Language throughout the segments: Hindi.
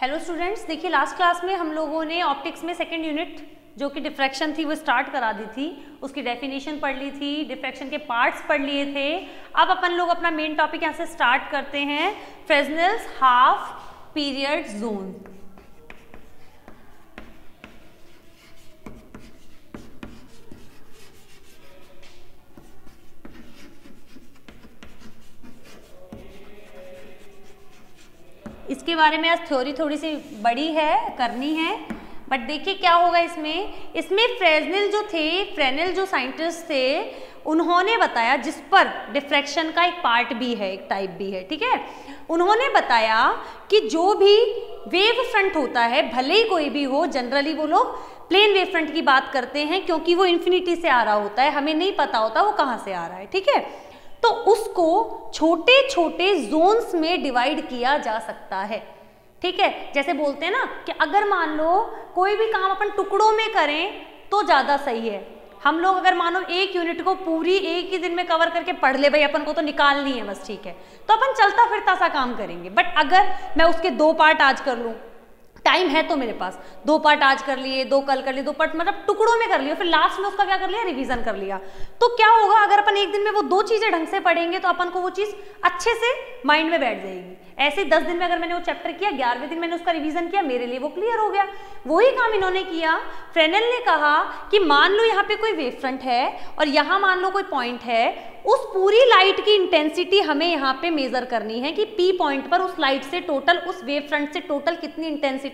हेलो स्टूडेंट्स, देखिए लास्ट क्लास में हम लोगों ने ऑप्टिक्स में सेकंड यूनिट जो कि डिफ्रैक्शन थी वो स्टार्ट करा दी थी, उसकी डेफिनेशन पढ़ ली थी, डिफ्रैक्शन के पार्ट्स पढ़ लिए थे। अब अपन लोग अपना मेन टॉपिक यहाँ से स्टार्ट करते हैं, फ्रेस्नेल्स हाफ पीरियड जोन। इसके बारे में आज थ्योरी थोड़ी सी बड़ी है, करनी है, बट देखिए क्या होगा इसमें फ्रेस्नेल जो थे, फ्रेनेल जो साइंटिस्ट थे, उन्होंने बताया, जिस पर डिफ्रैक्शन का एक पार्ट भी है, एक टाइप भी है, ठीक है। उन्होंने बताया कि जो भी वेव फ्रंट होता है, भले ही कोई भी हो, जनरली वो लोग प्लेन वेव फ्रंट की बात करते हैं क्योंकि वो इन्फिनिटी से आ रहा होता है, हमें नहीं पता होता वो कहाँ से आ रहा है, ठीक है। तो उसको छोटे छोटे जोन्स में डिवाइड किया जा सकता है, ठीक है। जैसे बोलते हैं ना कि अगर मान लो कोई भी काम अपन टुकड़ों में करें तो ज्यादा सही है। हम लोग अगर मानो एक यूनिट को पूरी एक ही दिन में कवर करके पढ़ ले, भाई अपन को तो निकालनी है बस, ठीक है, तो अपन चलता फिरता सा काम करेंगे। बट अगर मैं उसके 2 पार्ट आज कर लूं, टाइम है तो मेरे पास 2 पार्ट आज कर लिए, 2 कल कर लिए, 2 पार्ट मतलब टुकड़ों में कर लिया, फिर लास्ट में उसका क्या कर लिया, रिवीजन कर लिया, तो क्या होगा, अगर अपन एक दिन में वो 2 चीजें ढंग से पढ़ेंगे तो अपन को वो चीज अच्छे से माइंड में बैठ जाएगी। ऐसे 10 दिन में अगर मैंने वो चैप्टर किया, 11वें दिन मैंने उसका रिवीजन किया, मेरे लिए वो क्लियर हो गया। वही काम इन्होंने किया। फ्रेनेल ने कहा कि मान लो यहाँ पे कोई वेव फ्रंट है और यहाँ मान लो कोई पॉइंट है, उस पूरी लाइट की इंटेंसिटी हमें यहाँ पे मेजर करनी है कि पी पॉइंट पर उस लाइट से टोटल, उस वेव फ्रंट से टोटल कितनी इंटेंसिटी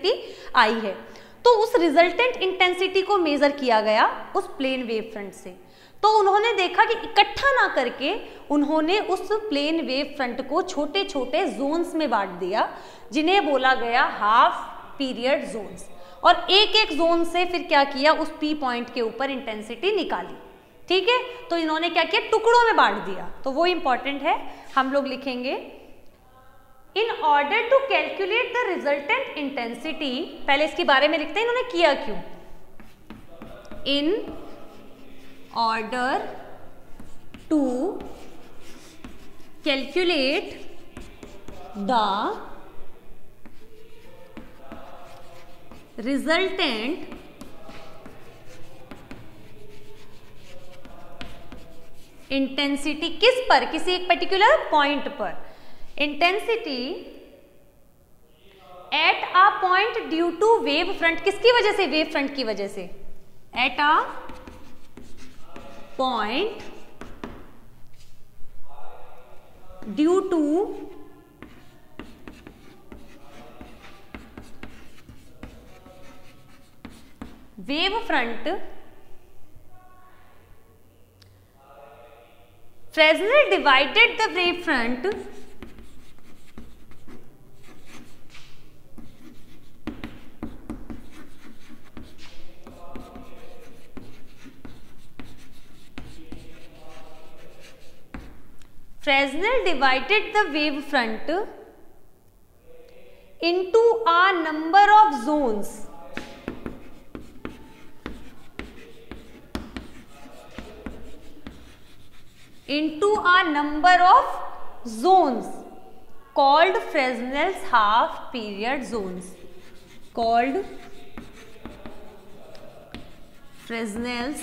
आई है। तो उस रिजल्टेंट इंटेंसिटी को मेजर किया गया उस प्लेन वेव फ्रंट से। तो उन्होंने देखा कि इकट्ठा ना करके उन्होंने उस प्लेन वेव फ्रंट को छोटे छोटे जोन्स में बांट दिया, जिन्हें बोला गया हाफ पीरियड जोन्स। और एक एक जोन से फिर क्या किया, उस पी पॉइंट के ऊपर इंटेंसिटी निकाली, ठीक है। तो इन्होंने क्या किया, टुकड़ों में बांट दिया। तो वो इंपॉर्टेंट है, हम लोग लिखेंगे in order to calculate the resultant intensity. पहले इसके बारे में लिखते हैं इन्होंने किया क्यों। In order to calculate the resultant intensity, किस पर, किसी एक पर्टिकुलर पॉइंट पर, intensity at a point due to wave front, किसकी वजह से, वेव फ्रंट की वजह से, at a point due to wave front, Fresnel divided the wavefront into a number of zones. Into a number of zones called Fresnel's half period zones, called Fresnel's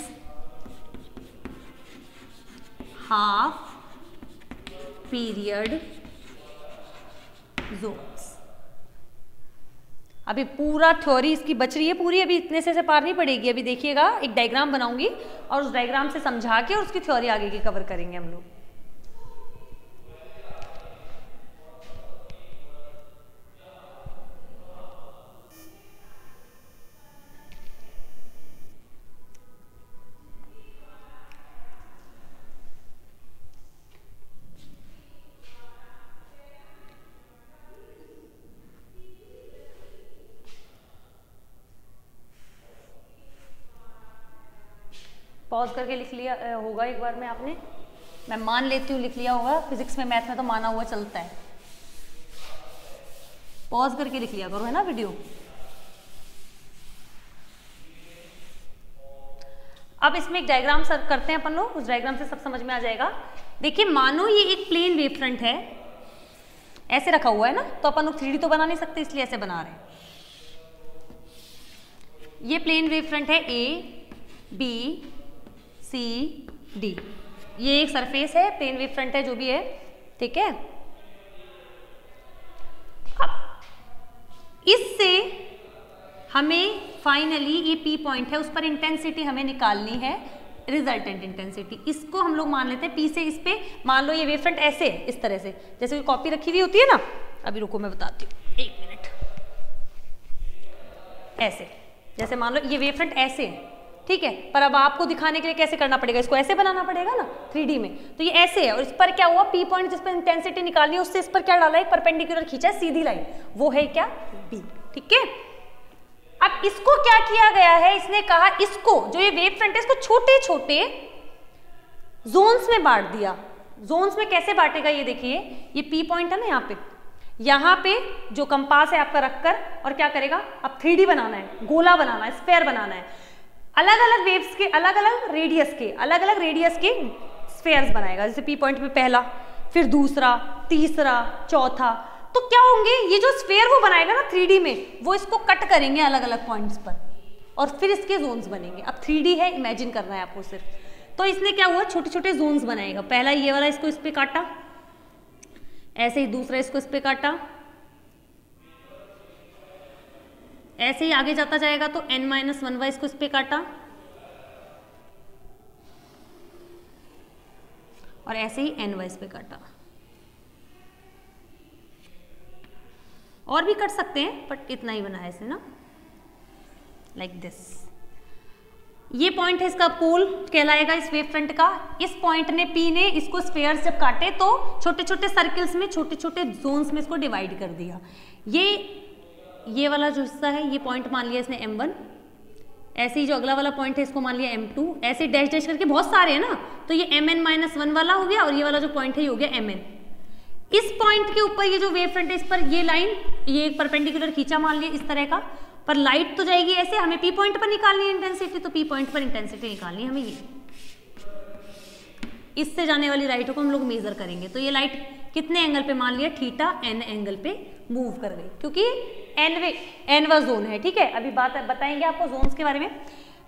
half period zones। अभी पूरा थ्योरी इसकी बच रही है पूरी, अभी इतने से पार नहीं पड़ेगी। अभी देखिएगा, एक डायग्राम बनाऊंगी और उस डायग्राम से समझा के और उसकी थ्योरी आगे की कवर करेंगे हम लोग। पॉज करके लिख लिया होगा एक बार में आपने, मैं मान लेती हूँ लिख लिया होगा, फिजिक्स में मैथ में तो माना हुआ चलता है। पॉज करके लिख लिया करो, है ना वीडियो। अब इसमें एक डायग्राम करते हैं अपन लोग, उस डायग्राम से सब समझ में आ जाएगा। देखिए मानो ये एक प्लेन वेव फ्रंट है, ऐसे रखा हुआ है ना, तो अपन लोग 3D तो बना नहीं सकते, इसलिए ऐसे बना रहे हैं। ये प्लेन वेव फ्रंट है A, B, C, D। ये एक सरफेस है, प्लेन वेव फ्रंट है जो भी है, ठीक है। अब इससे हमें फाइनली ये P पॉइंट है, उस पर इंटेंसिटी हमें निकालनी है, रिजल्टेंट इंटेंसिटी। इसको हम लोग मान लेते हैं P से इस पे, मान लो ये वेव फ्रंट ऐसे है, इस तरह से, जैसे कोई कॉपी रखी हुई होती है ना, अभी रुको मैं बताती हूँ, 1 मिनट। ऐसे, जैसे मान लो ये वेव फ्रंट ऐसे है, ठीक है, पर अब आपको दिखाने के लिए कैसे करना पड़ेगा, इसको ऐसे बनाना पड़ेगा ना 3D में, तो ये ऐसे है, और इस पर क्या हुआ, P पॉइंट जिस पर इंटेंसिटी निकालनी है, उससे इस पर क्या डाला है, एक परपेंडिकुलर खींचा है, सीधी लाइन, वो है क्या, B, ठीक है। अब इसको क्या किया गया है, इसने कहा इसको, जो ये वेव फ्रंट है, इसको छोटे छोटे जोन्स में बांट दिया। जोन्स में कैसे बांटेगा, ये देखिए, ये P पॉइंट है ना, यहाँ पे जो कंपास है आपका रखकर, और क्या करेगा, अब 3D बनाना है, गोला बनाना है, स्फेयर बनाना है, अलग अलग वेव्स के अलग अलग रेडियस के स्फेयर्स बनाएगा। जैसे P पॉइंट पे पहला, फिर दूसरा, तीसरा, चौथा, तो क्या होंगे, ये जो स्फेयर वो बनाएगा ना 3D में, वो इसको कट करेंगे अलग अलग पॉइंट्स पर, और फिर इसके जोन्स बनेंगे। अब 3D है, इमेजिन करना है आपको सिर्फ। तो इसने क्या हुआ, छोटे छोटे जोन्स बनाएगा। पहला ये वाला, इसको इस पे काटा, ऐसे ही दूसरा इसको इस पे काटा, ऐसे ही आगे जाता जाएगा, तो n-1 इसको इस पे काटा, और ऐसे ही n इस पे काटा। और भी कट सकते हैं, बट इतना ही बना है इसे ना, लाइक दिस। ये पॉइंट है, इसका पोल कहलाएगा इस वेव फ्रंट का। इस पॉइंट ने, P ने इसको स्फेयर जब काटे तो छोटे छोटे सर्कल्स में, छोटे छोटे जोन्स में इसको डिवाइड कर दिया। ये वाला जो हिस्सा है, ये पॉइंट मान लिया इसने M1, ऐसे ही जो अगला वाला पॉइंट है इसको मान लिया M2, ऐसे डैश डैश करके बहुत सारे हैं ना, तो ये Mn-1 वाला हो गया, और ये वाला जो पॉइंट है ये हो गया Mn। इस पॉइंट के ऊपर ये जो वेव फ्रंट है, इस पर ये लाइन, ये एक परपेंडिकुलर खींचा मान लिया इस तरह का, पर लाइट तो जाएगी ऐसे, हमें P पॉइंट पर निकालनी है इंटेंसिटी, तो P पॉइंट पर इंटेंसिटी निकालनी है हमें। ये इससे जाने वाली लाइटों को हम लोग मेजर करेंगे, तो ये लाइट कितने एंगल पे, मान लिया थीटा n एंगल पे मूव कर गई, क्योंकि nवा जोन है, ठीक है। अभी बात बताएंगे आपको जोन्स के बारे में।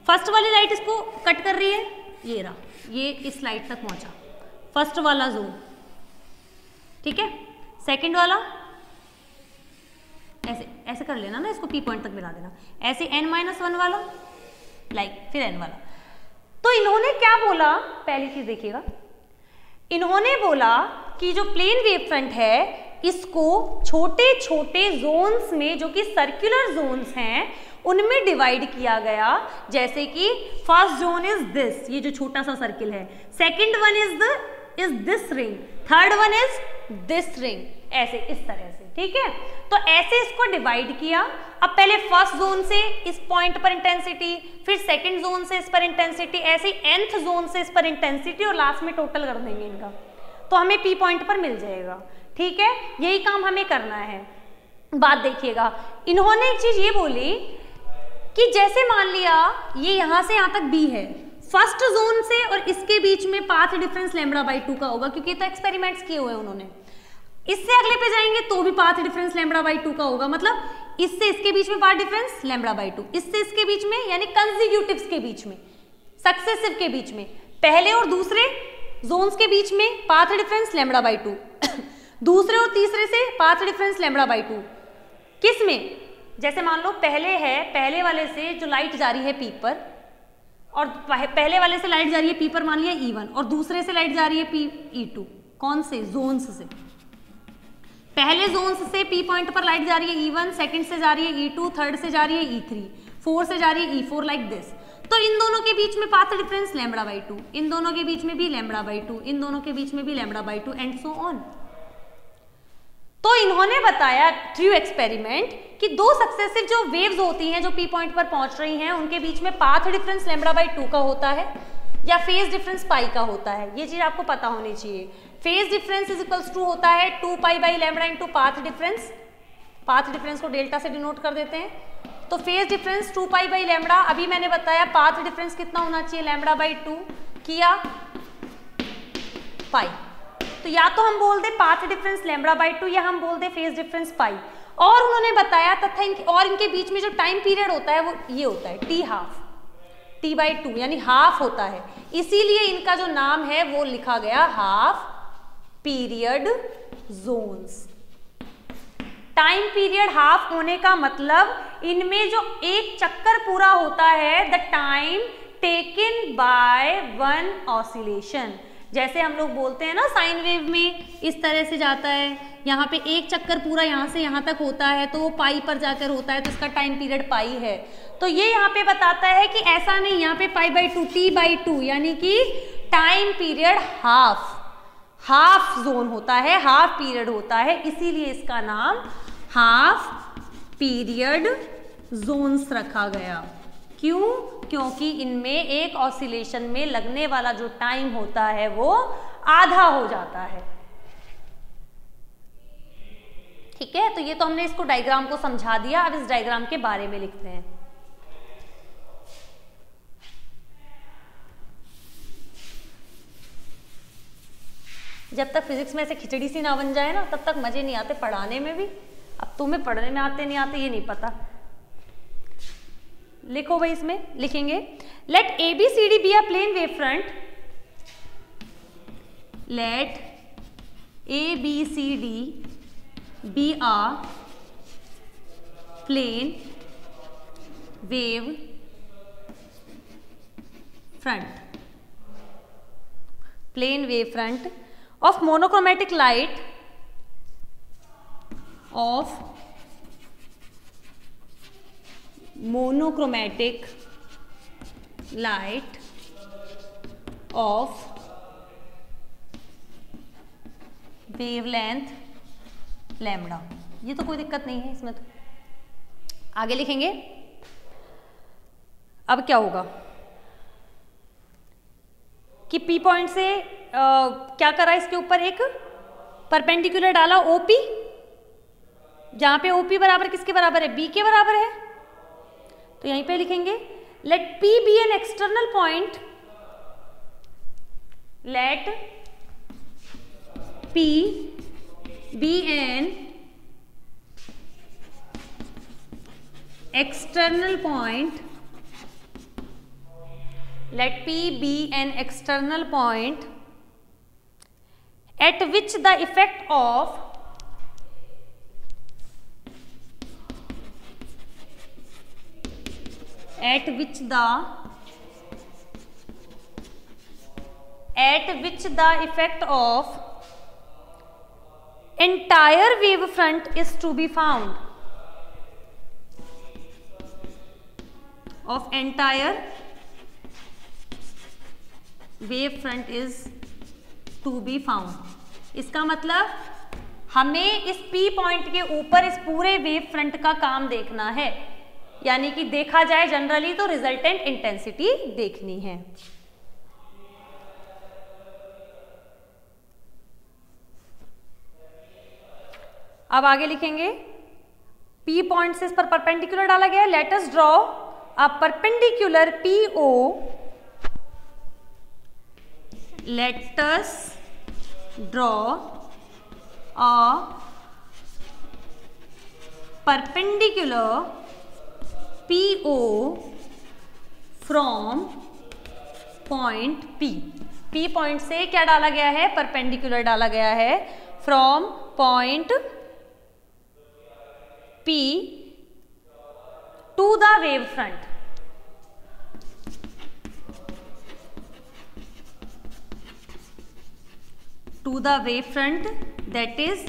फर्स्ट वाली लाइट इसको कट कर रही है, ये रहा, ये इस लाइट तक पहुंचा, फर्स्ट वाला जोन, ठीक है। सेकंड वाला ऐसे ऐसे कर लेना ना, इसको P पॉइंट तक मिला देना, ऐसे n-1 वाला, लाइक फिर n वाला। तो इन्होंने क्या बोला, पहली चीज देखिएगा, इन्होंने बोला कि जो प्लेन वेव फ्रंट है, इसको छोटे छोटे जोन्स में, जो कि सर्कुलर जोन्स हैं, उनमें डिवाइड किया गया। जैसे कि फर्स्ट जोन इज दिस, ये जो छोटा सा सर्किल है, second one is this ring, third one is this ring, ऐसे इस तरह से, ठीक है। तो ऐसे इसको डिवाइड किया। अब पहले फर्स्ट जोन से इस पॉइंट पर इंटेंसिटी, फिर सेकंड जोन से इस पर इंटेंसिटी, ऐसे nth जोन से इस पर इंटेंसिटी, और लास्ट में टोटल कर देंगे इनका, तो हमें P पॉइंट पर मिल जाएगा, ठीक है। यही काम हमें करना है। बात देखिएगा, इन्होंने एक चीज ये बोली कि जैसे मान लिया ये यहां से यहां तक B है, फर्स्ट जोन से और इसके बीच में पाथ डिफरेंस λ/2 का होगा, क्योंकि तो एक्सपेरिमेंट्स किए हुए उन्होंने। इससे अगले पे जाएंगे तो भी पाथ डिफरेंस λ/2 का होगा, मतलब इससे इसके बीच में पाथ डिफरेंस λ/2, इससे इसके बीच में, यानी कंसेक्यूटिव्स के बीच में, सक्सेसिव के बीच में, पहले और दूसरे जोन्स के बीच में पाथ डिफरेंस λ/2, दूसरे और तीसरे से पाथ डिफरेंस λ/2। किस में, जैसे मान लो पहले है, पहले वाले से जो लाइट जा रही है P पर, और पहले वाले से लाइट जा रही है P पर मान लिया E1, और दूसरे से लाइट जा रही है E2, कौन से जोन्स से, पहले जोन्स से P पॉइंट पर लाइट जा रही है E1, सेकंड से जा रही है E2, थर्ड से जा रही है E3, फोर्थ से जा रही है E4, लाइक दिस। तो इन दोनों के बीच में पाथ डिफरेंस λ/2, इन दोनों के बीच में भी λ/2, इन दोनों के बीच में भी λ/2, एंड सो ऑन। तो इन्होंने बताया थ्रू एक्सपेरिमेंट कि दो सक्सेसिव जो वेव्स होती हैं, जो P पॉइंट पर पहुंच रही हैं, उनके बीच में पाथ डिफरेंस λ/2 का होता है, या फेज डिफरेंस पाई का होता है। ये चीज आपको पता होनी चाहिए। Phase difference is equals to होता है 2π/λ into path difference. Path difference को डेल्टा से डिनोट कर देते हैं। तो फेज डिफरेंस 2π/λ, अभी मैंने बताया पाथ डिफरेंस कितना होना चाहिए, λ/2 किया पाई, तो तो या तो हम बोल दे पाथ डिफरेंस λ/2 या हम बोल दे फेज डिफरेंस पाई। और उन्होंने बताया तथा और इनके बीच में जो टाइम पीरियड होता है वो ये होता है T/2 यानी हाफ होता है, इसीलिए इनका जो नाम है वो लिखा गया half period zones. Time period half होने का मतलब इनमें जो एक चक्कर पूरा होता है, the time taken by one oscillation. जैसे हम लोग बोलते हैं ना साइन वेव में इस तरह से जाता है, यहाँ पे एक चक्कर पूरा यहाँ से यहाँ तक होता है तो वो पाई पर जाकर होता है, तो इसका टाइम पीरियड पाई है। तो ये यहाँ पे बताता है कि ऐसा नहीं, यहाँ पे π/2 T/2 यानी कि टाइम पीरियड हाफ जोन होता है, हाफ पीरियड होता है, इसीलिए इसका नाम हाफ पीरियड जोन्स रखा गया। क्यों? क्योंकि इनमें एक ऑसिलेशन में लगने वाला जो टाइम होता है वो आधा हो जाता है। ठीक है, तो ये तो हमने इसको डायग्राम को समझा दिया। अब इस डायग्राम के बारे में लिखते हैं। जब तक फिजिक्स में ऐसे खिचड़ी सी ना बन जाए ना, तब तक मजे नहीं आते पढ़ाने में भी। अब तुम्हें पढ़ने में आते नहीं आते ये नहीं पता। लिखो भाई, इसमें लिखेंगे let ABCD be a plane wave front, let ABCD be a plane wave front, plane wave front of monochromatic light of monochromatic light of wavelength lambda. ये तो कोई दिक्कत नहीं है इसमें। तो आगे लिखेंगे। अब क्या होगा कि P पॉइंट से क्या करा, इसके ऊपर एक परपेंडिकुलर डाला OP, जहां पे OP बराबर किसके बराबर है? B के बराबर है। तो यहीं पे लिखेंगे let P be an external point, let P be an external point, let P be an external point at which the effect of effect of entire wave front is to be found, of entire wave front is to be found। इसका मतलब हमें इस P पॉइंट के ऊपर इस पूरे वेव फ्रंट का काम देखना है, यानी कि देखा जाए जनरली तो रिजल्टेंट इंटेंसिटी देखनी है। अब आगे लिखेंगे P पॉइंट से इस पर परपेंडिकुलर डाला गया है, let us draw a perpendicular PO, let us draw a perpendicular PO from point P। P point से क्या डाला गया है? परपेंडिकुलर डाला गया है from point P to the wave front. To the wave front, that is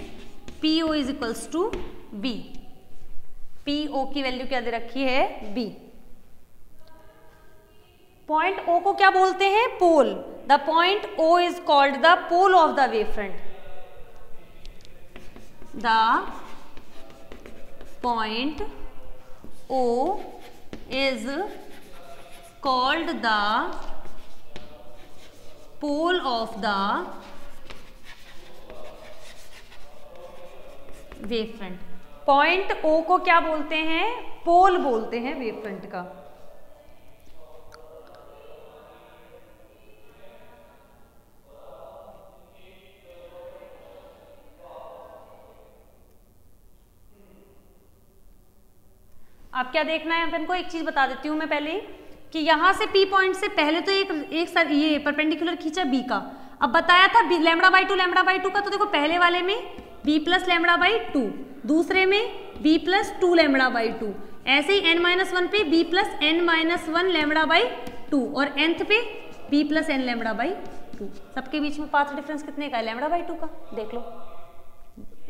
PO is equals to B। PO की वैल्यू क्या दे रखी है? B। पॉइंट O को क्या बोलते हैं? Pole. The point O is called the pole of the wave front। The point O is called the pole of the wave front. Point O को क्या बोलते हैं? पोल बोलते हैं वेव फ्रंट का। अब क्या देखना है अपन को, एक चीज बता देती हूँ मैं पहले कि यहाँ से P पॉइंट से पहले तो एक ये परपेंडिकुलर खींचा B का, अब बताया था λ/2 का, तो देखो पहले वाले में B प्लस λ/2, दूसरे में B प्लस 2 λ/2, ऐसे ही n-1 पे B प्लस n-1 λ/2 और nth पे B प्लस n λ/2। सबके बीच में पाथ डिफरेंस कितने का है, λ/2 का। देख लो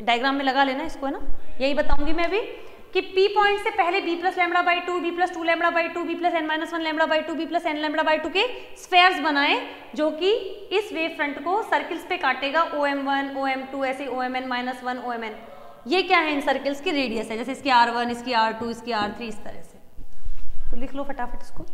डायग्राम में लगा लेना इसको, है ना। यही बताऊंगी मैं अभी कि P पॉइंट से पहले B plus λ/2, B plus 2 λ/2, B plus n-1 λ/2, B plus n λ/2 के स्फेयर्स बनाए जो कि इस वेव फ्रंट को सर्किल्स पे काटेगा, OM1, OM2, ऐसे OMn-1, OMn। ये क्या है, इन सर्किल्स की रेडियस है, जैसे इसकी R1, इसकी R2, इसकी R3, इस तरह से। तो लिख लो फटाफट इसको।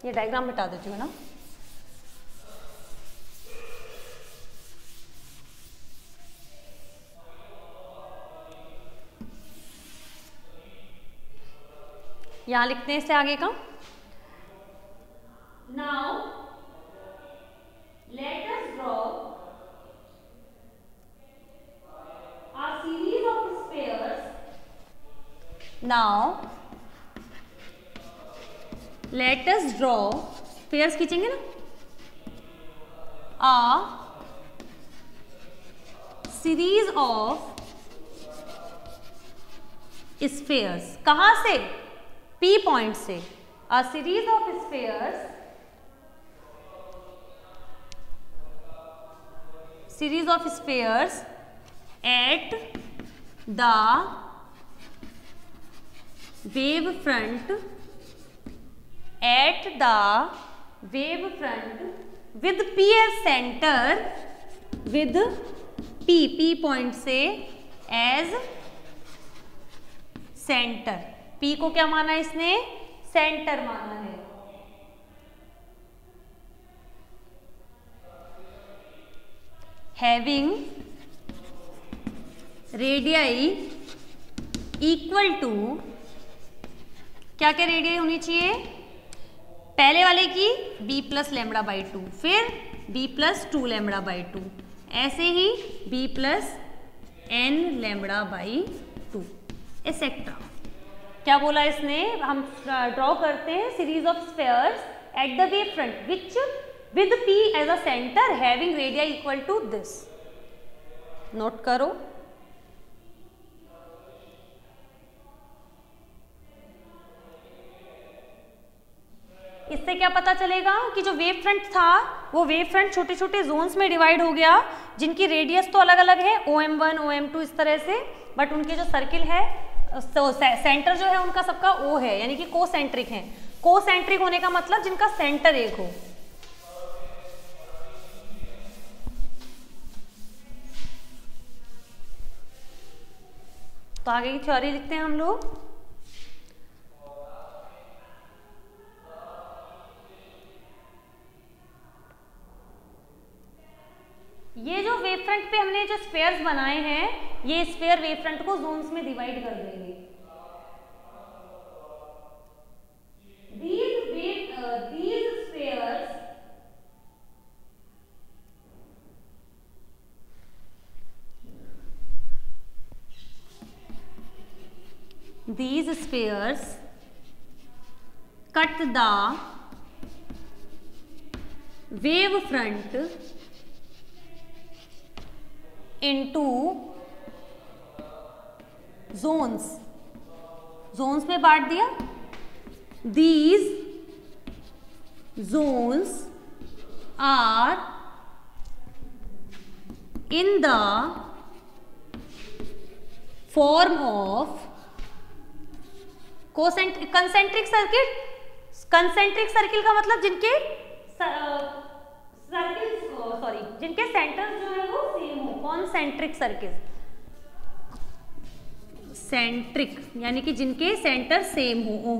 ये डायग्राम मिटा देती हूँ ना। यहां लिखते हैं इससे आगे का। Now let us draw a series of spheres. Now let us draw, spheres खींचेंगे ना, अ सीरीज ऑफ स्फीयर्स। कहां से, P पॉइंट से। A series of spheres, series of spheres at the wave front, at the wave front with P as center, with P point से as center। P को क्या माना है इसने, सेंटर माना है। having radii equal to, क्या क्या रेडियस होनी चाहिए, पहले वाले की B प्लस λ/2, फिर B प्लस 2 λ/2, ऐसे ही B प्लस n λ/2 एक्सेट्रा। क्या बोला इसने, हम ड्रॉ करते हैं series of spheres at the wave front which with P as a centre having radii equal to this. Note करो। इससे क्या पता चलेगा कि जो वेव फ्रंट था वो वेव फ्रंट छोटे छोटे जोन्स में डिवाइड हो गया, जिनकी रेडियस तो अलग अलग है, OM1, OM2 इस तरह से, बट उनके जो सर्किल है, सेंटर जो है उनका सबका O है, यानी कि कोसेंट्रिक है। कोसेंट्रिक होने का मतलब जिनका सेंटर एक हो। तो आगे की थ्योरी लिखते हैं हम लोग। ये जो वेव फ्रंट पे हमने जो स्फीयर्स बनाए हैं, ये स्फीयर वेव फ्रंट को जोन्स में डिवाइड कर देंगे। These spheres cut the wave front into zones, zones में बांट दिया। These zones are in the form of concentric circle. Concentric circle का मतलब जिनके जिनके सेंटर जो है वो सेम हो, कॉन्सेंट्रिक सर्किल। सेंट्रिक यानी कि जिनके सेंटर सेम हो।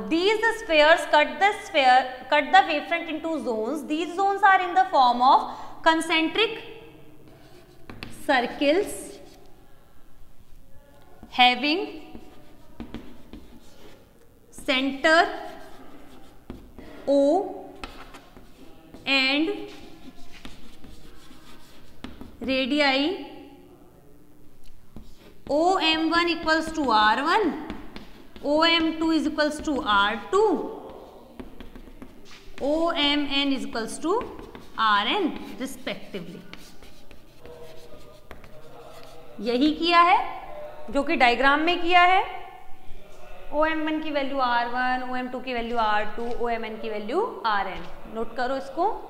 These spheres cut the wavefront into zones. These zones are in the form of concentric circles having centre O and radii OM1 equals to R1, OM2 is equals to R2, OMN is equals to Rn respectively. यही किया है जो कि डायग्राम में किया है. OM1 की वैल्यू R1, OM2 की वैल्यू R2, OMN की वैल्यू Rn. नोट करो इसको.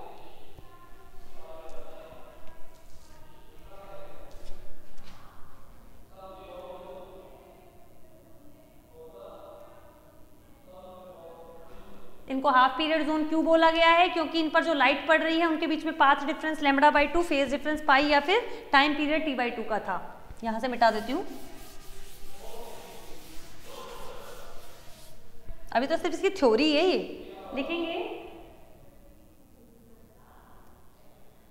इनको हाफ पीरियड जोन क्यों बोला गया है? क्योंकि इन पर जो लाइट पड़ रही है उनके बीच में path difference λ/2, phase difference pi या फिर टाइम पीरियड T/2 का था. यहां से मिटा देती हूं. अभी तो सिर्फ इसकी थ्योरी है. ये लिखेंगे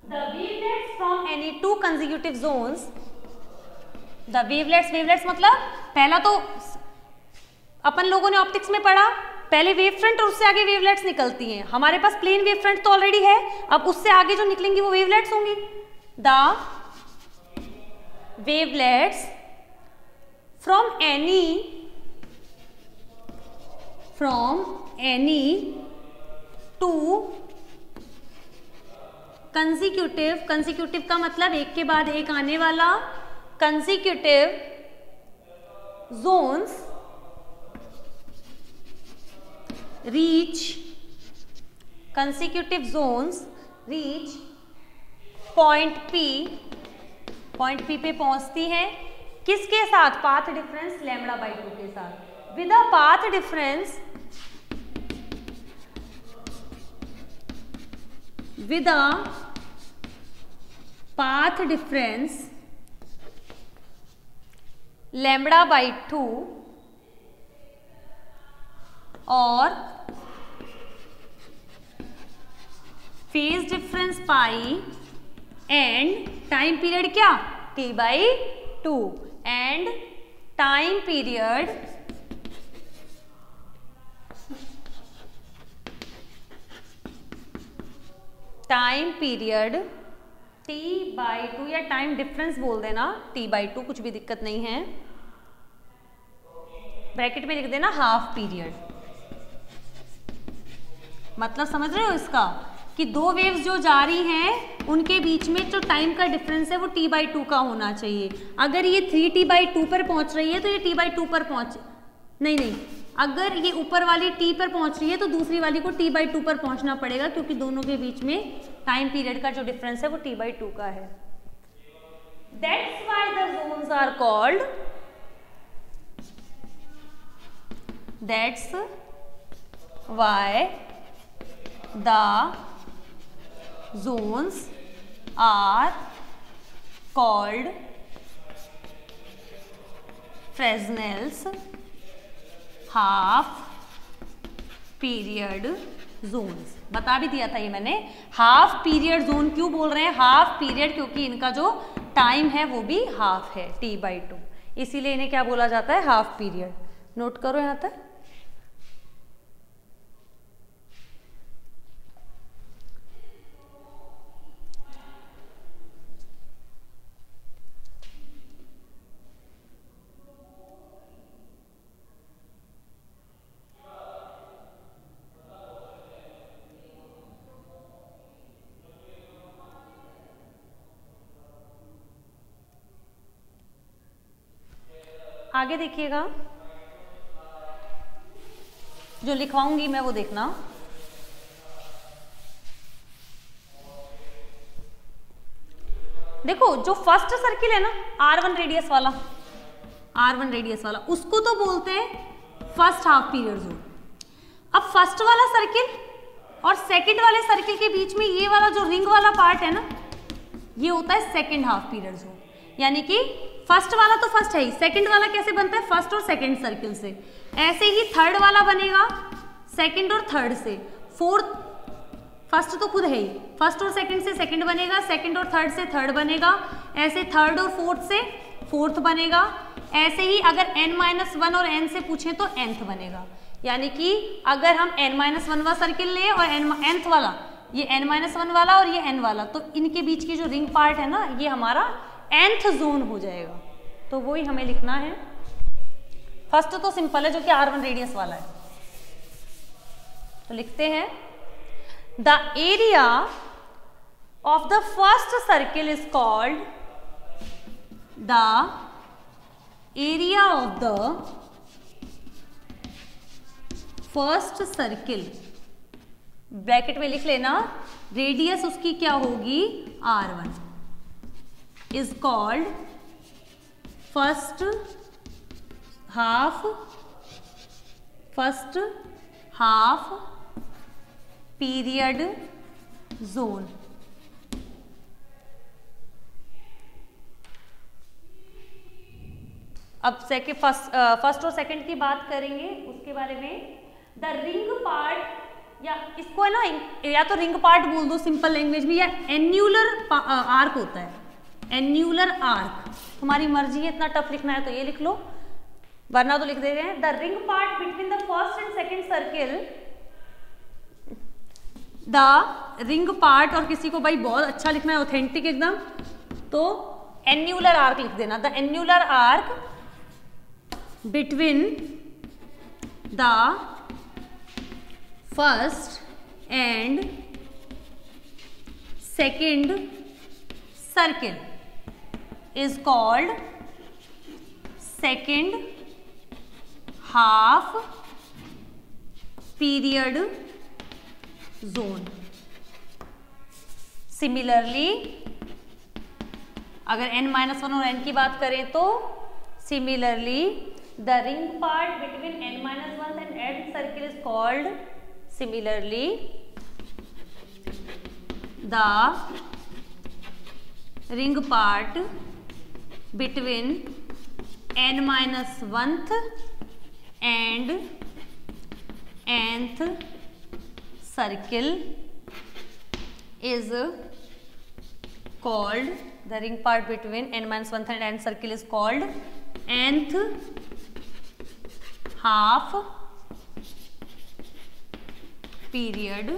the wavelets from any two consecutive zones. the wavelets मतलब पहला तो अपन लोगों ने ऑप्टिक्स में पढ़ा, पहले वेव फ्रंट और उससे आगे वेवलेट्स निकलती हैं. हमारे पास प्लेन वेव फ्रंट तो ऑलरेडी है, अब उससे आगे जो निकलेंगी वो वेवलेट्स होंगी. The wavelets from any two consecutive का मतलब एक के बाद एक आने वाला, consecutive zones reach point P पे पहुंचती हैं. किसके साथ? पाथ डिफरेंस λ/2 के साथ. विद अ पाथ डिफरेंस λ/2 और phase difference pi and time period क्या? T/2 and time period T/2 या टाइम डिफरेंस बोल देना, T/2 कुछ भी दिक्कत नहीं है. ब्रैकेट में लिख देना हाफ पीरियड. मतलब समझ रहे हो इसका कि दो वेव्स जो जा रही हैं उनके बीच में जो टाइम का डिफरेंस है वो T/2 का होना चाहिए. अगर ये 3T/2 पर पहुंच रही है तो ये T/2 पर नहीं, अगर ये ऊपर वाली T पर पहुंच रही है तो दूसरी वाली को T/2 पर पहुंचना पड़ेगा, क्योंकि दोनों के बीच में टाइम पीरियड का जो डिफरेंस है वो T/2 का है. That's why the zones are called. That's why the zones are called Fresnel's half period zones. बता भी दिया था ये मैंने. हाफ पीरियड जोन क्यों बोल रहे हैं? हाफ पीरियड क्योंकि इनका जो टाइम है वो भी हाफ है, T/2, इसीलिए इन्हें क्या बोला जाता है? Half period. नोट करो यहां तक. आगे देखिएगा, जो लिखवाऊंगी मैं वो देखना. देखो जो फर्स्ट सर्किल है ना, R1 रेडियस वाला, उसको तो बोलते हैं फर्स्ट हाफ पीरियड जोन. अब फर्स्ट वाला सर्किल और सेकंड वाले सर्किल के बीच में ये वाला जो रिंग वाला पार्ट है ना, ये होता है सेकंड हाफ पीरियड जोन. यानी कि फर्स्ट वाला तो फर्स्ट है ही, सेकंड वाला कैसे बनता है? फर्स्ट और सेकंड सर्किल से. ऐसे ही थर्ड वाला बनेगा सेकंड और थर्ड से. फोर्थ, फर्स्ट तो खुद है ही, फर्स्ट और सेकंड से सेकंड बनेगा, सेकंड और थर्ड से थर्ड बनेगा, ऐसे थर्ड और फोर्थ से फोर्थ बनेगा। ऐसे ही अगर n-1 और n से पूछें तो nth बनेगा। यानी कि अगर हम n-1 वाला सर्किल लें और nth वाला, ये n-1 वाला और ये n वाला, तो इनके बीच की जो रिंग पार्ट है ना, ये हमारा nth जोन हो जाएगा। तो वही हमें लिखना है। फर्स्ट तो सिंपल है, जो कि R1 रेडियस वाला है। तो लिखते हैं the area of the first circle is called, the area of the first circle, bracket में लिख लेना, रेडियस उसकी क्या होगी, R1, is called first half period zone. अब फर्स्ट और सेकंड की बात करेंगे उसके बारे में। द रिंग पार्ट, या इसको है ना, या तो रिंग पार्ट बोल दो सिंपल लैंग्वेज में, या एन्यूलर आर्क होता है, एन्यूलर आर्क, तुम्हारी मर्जी है, इतना टफ लिखना है तो ये लिख लो, वरना तो लिख दे रहे हैं। The ring part between the first and second circle, the ring part, और किसी को भाई बहुत अच्छा लिखना है, ऑथेंटिक एकदम, तो एन्यूलर आर्क लिख देना। The annular arc between the first and second circle is called second half period zone. Similarly, अगर n-1 और n की बात करें तो similarly the ring part between n-1 and nth circle is called similarly the ring part between n-1th and nth circle is called, the ring part between n-1th and nth circle is called nth half period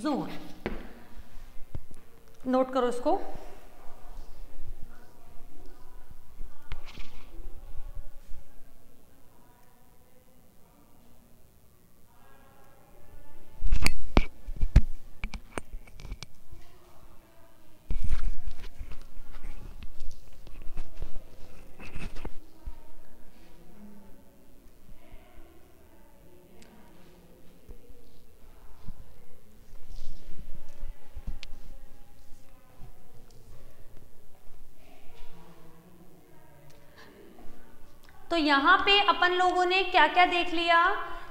zone. Note करो इसको। तो यहाँ पे अपन लोगों ने क्या क्या देख लिया,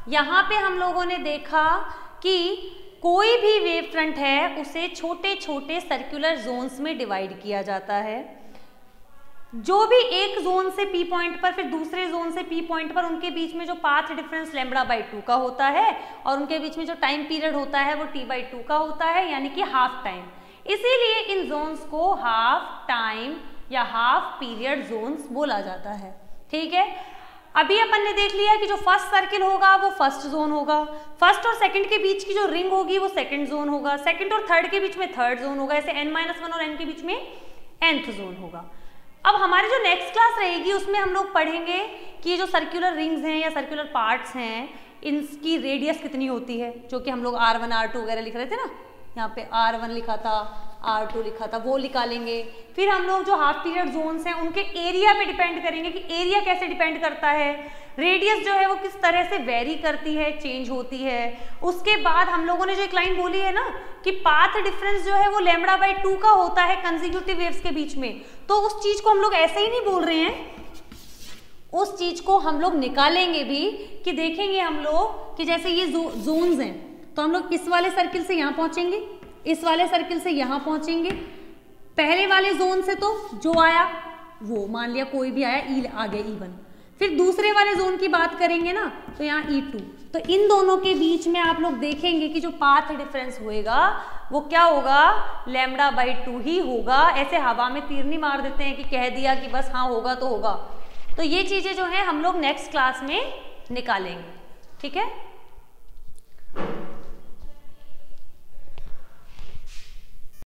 यहाँ पे हम लोगों ने देखा कि कोई भी वेव फ्रंट है उसे छोटे छोटे सर्कुलर जोन्स में डिवाइड किया जाता है। जो भी एक जोन से पी पॉइंट पर फिर दूसरे जोन से पी पॉइंट पर, उनके बीच में जो पाथ डिफरेंस λ/2 का होता है और उनके बीच में जो टाइम पीरियड होता है वो t/2 का होता है, यानी कि हाफ टाइम। इसीलिए इन जोन्स को हाफ टाइम या हाफ पीरियड जोन्स बोला जाता है। ठीक है, अभी अपन ने देख लिया कि जो फर्स्ट सर्किल होगा वो फर्स्ट जोन होगा, फर्स्ट और सेकंड के बीच की जो रिंग होगी वो सेकंड जोन होगा, सेकंड और थर्ड के बीच में थर्ड जोन होगा, ऐसे n-1 और n के बीच में nth जोन होगा। अब हमारी जो नेक्स्ट क्लास रहेगी उसमें हम लोग पढ़ेंगे कि ये जो सर्कुलर रिंग्स हैं या सर्कुलर पार्ट्स हैं, इनकी रेडियस कितनी होती है, जो कि हम लोग R1 R2 वगैरह लिख रहे थे ना, यहाँ पे R1 लिखा था, R2 लिखा था, वो निकालेंगे। फिर हम लोग जो हाफ पीरियड जोन्स हैं उनके एरिया पे डिपेंड करेंगे कि एरिया कैसे डिपेंड करता है, रेडियस जो है वो किस तरह से वेरी करती है, चेंज होती है। उसके बाद हम लोगों ने जो एक लाइन बोली है ना कि पाथ डिफरेंस जो है वो λ/2 का होता है कंसेक्यूटिव वेव्स के बीच में, तो उस चीज को हम लोग ऐसे ही नहीं बोल रहे हैं, उस चीज को हम लोग निकालेंगे भी कि देखेंगे हम लोग कि जैसे ये जोन्स हैं तो हम लोग इस वाले सर्किल से यहाँ पहुंचेंगे, इस वाले सर्किल से यहाँ पहुंचेंगे। पहले वाले जोन से तो जो आया वो मान लिया कोई भी आया, आ गया E1। फिर दूसरे वाले जोन की बात करेंगे ना तो यहाँ E2, तो इन दोनों के बीच में आप लोग देखेंगे कि जो पाथ डिफरेंस होएगा वो क्या होगा, λ/2 ही होगा। ऐसे हवा में तीर नहीं मार देते हैं कि कह दिया कि बस हाँ होगा तो होगा। तो ये चीजें जो है हम लोग नेक्स्ट क्लास में निकालेंगे, ठीक है।